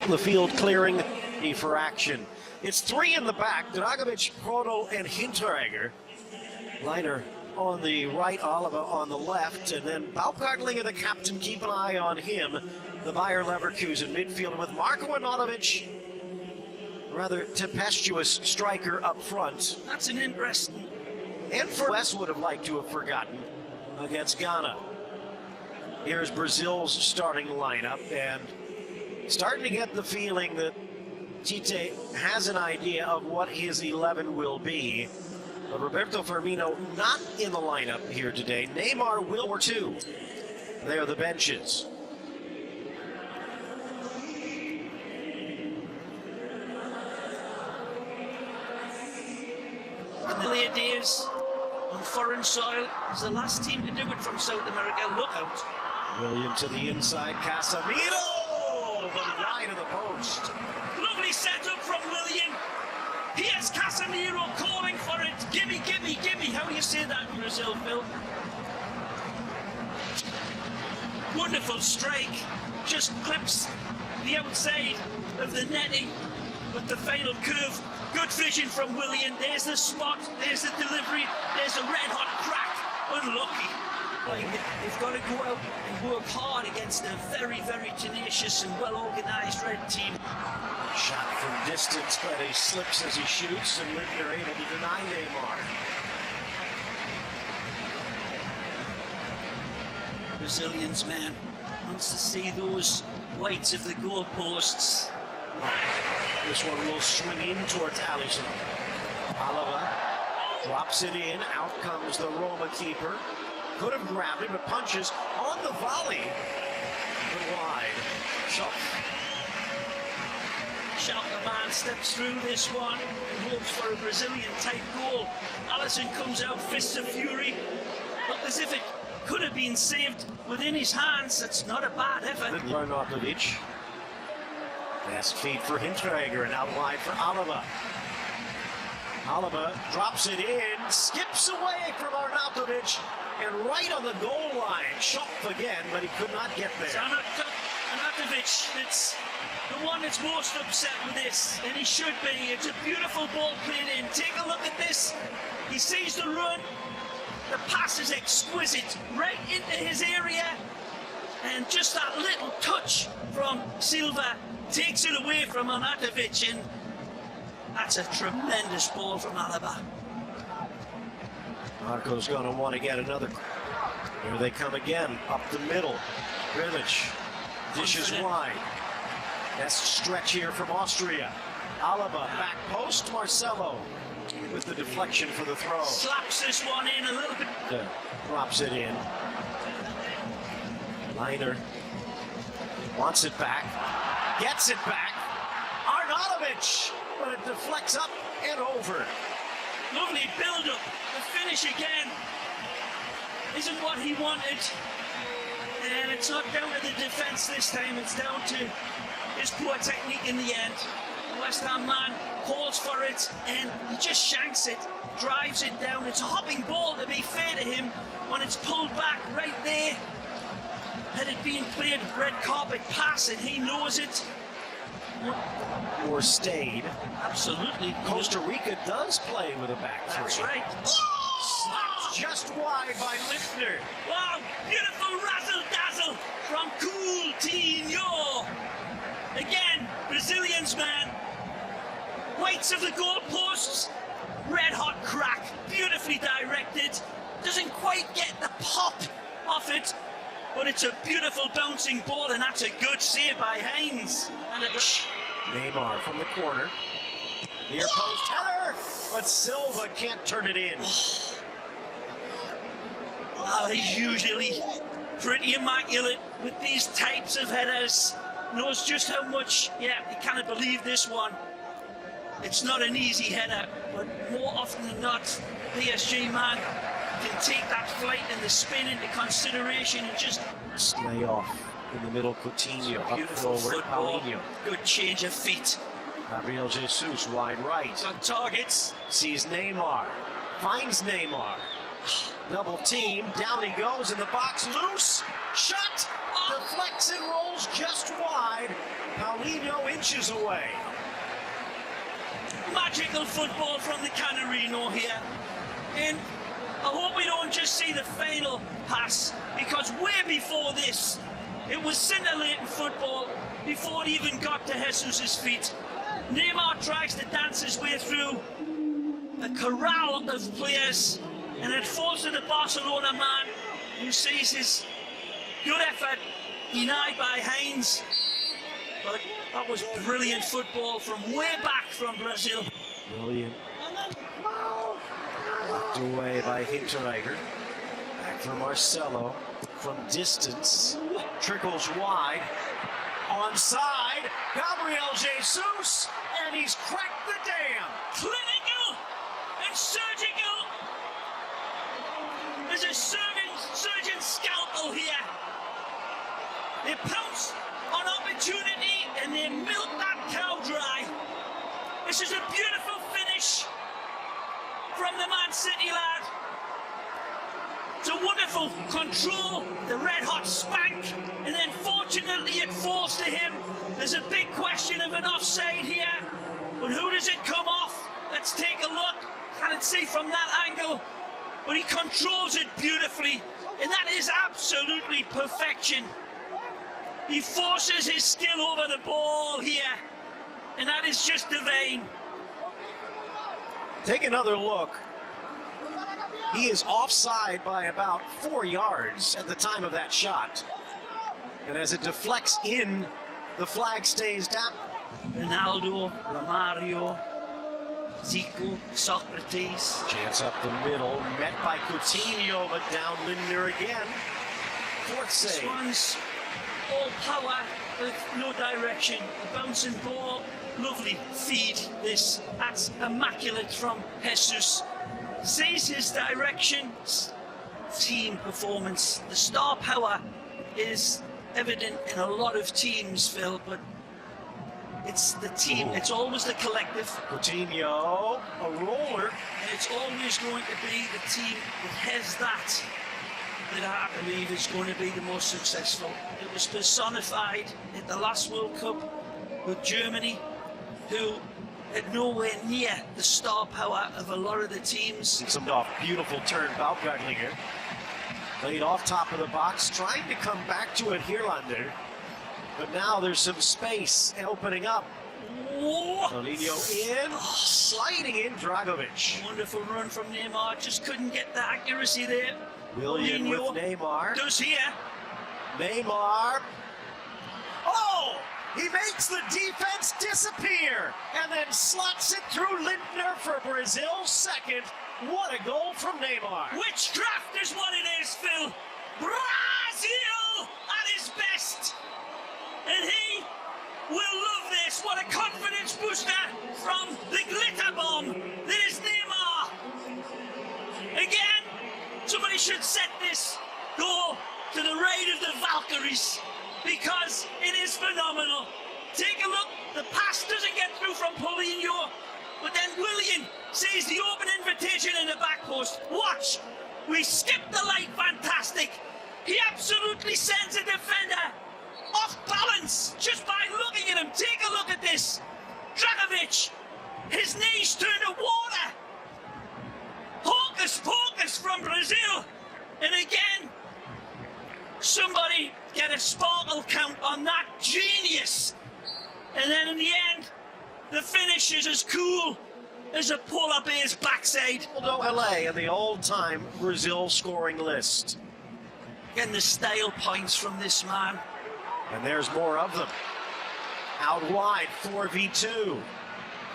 The field clearing for action. It's three in the back, Dragovic, Proto, and Hinteregger. Liner on the right, Oliva on the left, and then Baumgartlinger, the captain, keep an eye on him. The Bayer Leverkusen midfielder with Marko Arnautovic, rather tempestuous striker up front. That's an interesting. And for West would have liked to have forgotten against Ghana. Here's Brazil's starting lineup, and starting to get the feeling that Tite has an idea of what his 11 will be. But Roberto Firmino not in the lineup here today. Neymar will or two. They are the benches. Familiar days on foreign soil is the last team to do it from South America. Look out. William to the inside, Casemiro! The line of the post. Lovely setup from William. Here's Casemiro calling for it. Gimme, gimme, gimme. How do you say that in Brazil, Phil? Wonderful strike. Just clips the outside of the netting with the final curve. Good vision from William. There's the spot. There's the delivery. There's a red-hot crack. Unlucky. They've got to go out and work hard against a very, very tenacious and well-organised red team. Shot from distance, but he slips as he shoots, and they're able to deny Neymar. Brazilians, man, wants to see those whites of the goalposts. This one will swing in towards Alisson. Oliva drops it in. Out comes the Roma keeper. Could have grabbed it, but punches on the volley. But wide. Schalke man steps through this one and hopes for a Brazilian-type goal. Alisson comes out, fists of fury. Look as if it could have been saved within his hands. That's not a bad effort. Arnautovic. Fast feed for Hinteregger and out wide for Oliva. Oliva drops it in, skips away from Arnautovic, and right on the goal line. Shot again, but he could not get there. Arnautovic, it's the one that's most upset with this, and he should be. It's a beautiful ball played in. Take a look at this. He sees the run. The pass is exquisite, right into his area, and just that little touch from Silva takes it away from Arnautovic, and that's a tremendous ball from Alaba. Marco's going to want to get another. Here they come again, up the middle. Grilic dishes wide. Best stretch here from Austria. Alaba, back post, Marcelo with the deflection for the throw. Slaps this one in a little bit. Drops it in. Liner wants it back. Gets it back. Arnautovic, but it deflects up and over. Lovely build-up. The finish again isn't what he wanted. And it's not down to the defense this time. It's down to his poor technique in the end. The West Ham man calls for it, and he just shanks it, drives it down. It's a hopping ball, to be fair to him, when it's pulled back right there. Had it been played red carpet pass, and he knows it. Or stayed. Absolutely. Costa Rica does play with a back three. That's right. Slapped just wide by Liftner. Wow, beautiful razzle-dazzle from Coutinho. Again, Brazilians, man. Whites of the goalposts. Red-hot crack, beautifully directed. Doesn't quite get the pop off it, but it's a beautiful bouncing ball, and that's a good save by Heinz. And Neymar from the corner. Near post header, but Silva can't turn it in. Well, he's usually pretty immaculate with these types of headers. Knows just how much, you cannot believe this one. It's not an easy header, but more often than not, PSG man can take that flight and the spin into consideration and just lay off in the middle. Coutinho up forward. Paulinho. Good change of feet. Gabriel Jesus wide right. On targets. Sees Neymar. Finds Neymar. Double team. Down he goes in the box. Loose. Shot. Deflects and rolls just wide. Paulinho inches away. Magical football from the Canarino here. And I hope we don't just see the final pass, because way before this, it was scintillating football before it even got to Jesus' feet. Neymar tries to dance his way through a corral of players, and it falls to the Barcelona man, who sees his good effort denied by Heinz. But that was brilliant football from way back from Brazil. Brilliant. Knocked away by Hinteregger. Back from Marcelo. From distance. Trickles wide. Onside. Gabriel Jesus. And he's cracked the dam. Clinical and surgical. There's a surgeon scalpel here. They pounce on opportunity and they milk that cow dry. This is a beautiful finish from the Man City lad. It's a wonderful control, the red hot spank, and then fortunately it falls to him. There's a big question of an offside here, but who does it come off? Let's take a look. Can't see from that angle, but he controls it beautifully, and that is absolutely perfection. He forces his skill over the ball here, and that is just divine. Take another look. He is offside by about 4 yards at the time of that shot. And as it deflects in, the flag stays down. Ronaldo, Romario, Zico, Socrates. Chance up the middle, met by Coutinho, but down Lindner again. Fourth save. This one's all power with no direction. A bouncing ball, lovely feed. This, that's immaculate from Jesus. Sees his direction, team performance. The star power is evident in a lot of teams, Phil, but it's the team. It's always the collective. Coutinho, a roller. And it's always going to be the team that has that I believe is going to be the most successful. It was personified at the last World Cup with Germany, who had nowhere near the star power of a lot of the teams. Some off, beautiful turn, Baumgartlinger. Played off top of the box, trying to come back to it, Hierlander. But now there's some space opening up. Paulinho in, sliding in Dragovic. Wonderful run from Neymar, just couldn't get the accuracy there. Willian with Neymar. Does here. Neymar. Oh! He makes the defense disappear and then slots it through Lindner for Brazil's second. What a goal from Neymar. Witchcraft is what it is, Phil. Brazil at his best. And he will love this. What a confidence booster from the glitter bomb that is Neymar. Again, somebody should set this goal to the raid of the Valkyries, because it is phenomenal. Take a look, the pass doesn't get through from Paulinho, but then Willian sees the open invitation in the back post. Watch, we skip the light, fantastic. He absolutely sends a defender off balance just by looking at him. Take a look at this. Dragovic, his knees turn to water. Hocus pocus from Brazil. And again, somebody get a sparkle count on that genius. And then in the end, the finish is as cool as a polar bear's backside. Ronaldo LA in the all-time Brazil scoring list. Getting the style points from this man. And there's more of them. Out wide, 4v2.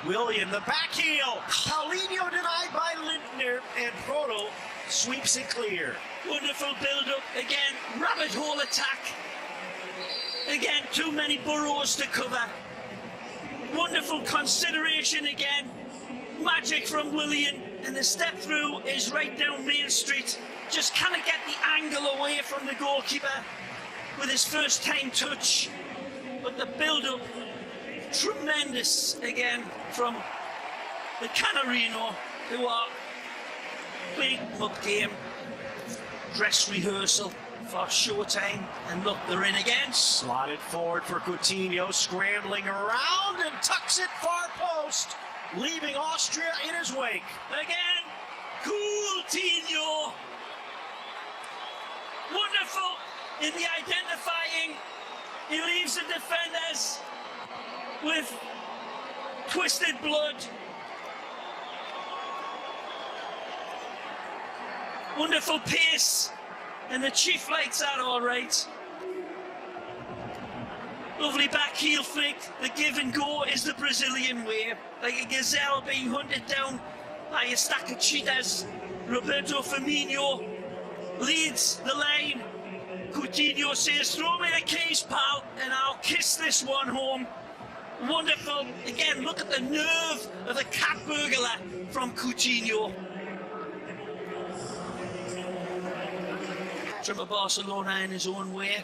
Willian, the back heel. Paulinho denied by Lindner, and Proto sweeps it clear. Wonderful build-up. Again, rabbit hole attack. Again, too many burrows to cover. Wonderful consideration again. Magic from Willian, and the step through is right down Main Street. Just cannot get the angle away from the goalkeeper with his first time touch. But the build-up, tremendous again from the Canarino, who are playing up game, dress rehearsal, for showtime, and look, they're in again. Slotted forward for Coutinho, scrambling around and tucks it far post, leaving Austria in his wake. Again, Coutinho. Wonderful in the identifying. He leaves the defenders with twisted blood. Wonderful pace, and the chief likes that all right. Lovely back heel flick. The give and go is the Brazilian way, like a gazelle being hunted down by a stack of cheetahs. Roberto Firmino leads the line. Coutinho says, throw me the keys, pal, and I'll kiss this one home. Wonderful. Again, look at the nerve of the cat burglar from Coutinho. From Barcelona in his own way.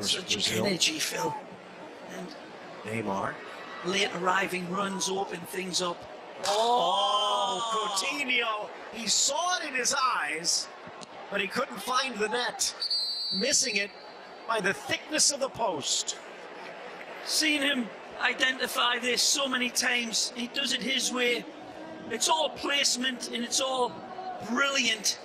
Such energy, Phil. And Neymar. late arriving runs open things up. Oh, Coutinho. He saw it in his eyes, but he couldn't find the net. Missing it by the thickness of the post. Seen him identify this so many times. He does it his way. It's all placement and it's all brilliant.